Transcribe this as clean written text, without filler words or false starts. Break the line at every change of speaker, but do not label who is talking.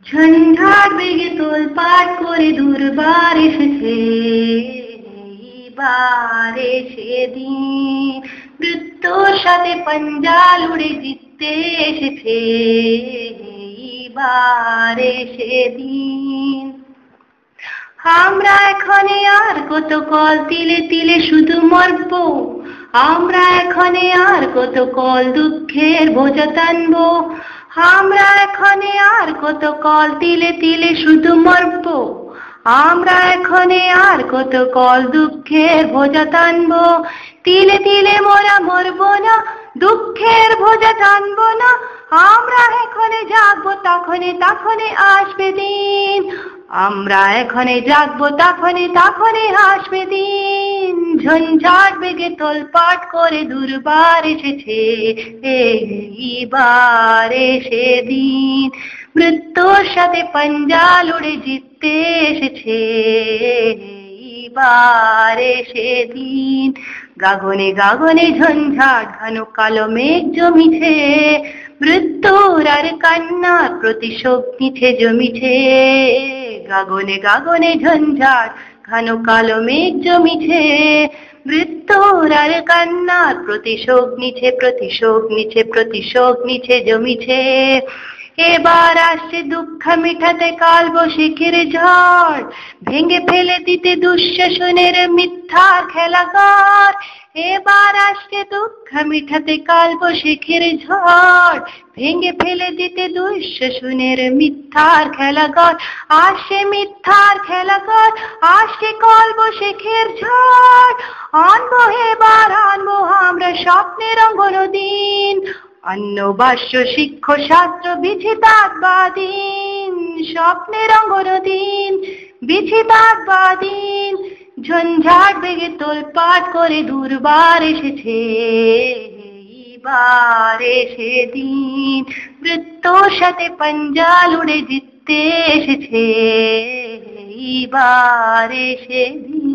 ঝঞ্ঝাট বেগে তোলপাড় করে দুর্বার এসেছে, এইবারে সেদিন মৃত্যুর সাথে পাঞ্জা লুড়ে জিততে এসেছে, এইবারে সেদিন। আমরা এখানে আর কত কল তিলে তিলে শুধু মরব, আমরা এখানে আর কত কল দুঃখের বোঝা টানব, আমরা এখানে আর কত কল তিলে তিলে শুধু মরব, আমরা এখানে আর কত কল দুঃখের বোঝা টানব। তিলে তিলে মোরা মরব না, দুঃখের বোঝা টানব না, আমরা এখানে জাগবো তখনই তখনই আসবে দিন, আমরা এখানে জাগবো তখনই তখনই আসবে দিন। ঝঞ্ঝাট বেগে তোলপাট করে দুর্বার এসেছে, এইবারে সেদিন মৃত্যুর সাথে পাঞ্জা লুড়ে জিততে এসেছে, এইবারে সেদিন। গগনে গগনে ঝঞ্ঝাট ঘন কালো মেঘ জমিছে, মৃত্যুর আর কান্নার প্রতিশোধ নিছে জমিছে। গগনে গগনে ঝঞ্ঝাট ঘন কালো মেঘ জমিছে, মৃত্যুর আর কান্নার প্রতিশোধ নিছে প্রতিশোধ নিছে প্রতিশোধ নিছে জমিছে। এবার আসছে দুঃখ মিঠাতে কালবৈশাখীর ঝড়, ভেঙে ফেলে দিতে দুঃশাসনের মিথ্যার খেলাঘর। এবার আসছে দুঃখ মিঠাতে কালবৈশাখীর ঝড়, ভেঙে ফেলে দিতে দুঃশাসনের মিথ্যার খেলাঘর। আসে মিথ্যার খেলাঘর, আসে কালবৈশাখীর ঝড়, আনবো এবার আনবো আমরা স্বপ্নের রঙ্গন দিন। অন্য বাস্য শিক্ষ শাস্ত্র বিচিতাৎ বাদিন, স্বপ্নের রঙ্গন দিন বিচিতাৎ বাদিন। ঝঞ্ঝাট বেগে তোলপাট করে দুর্বার এসেছে, এইবারে সেদিন মৃত্যুর সাথে পাঞ্জা লুড়ে জিততে এসেছে, এইবারে সেদিন।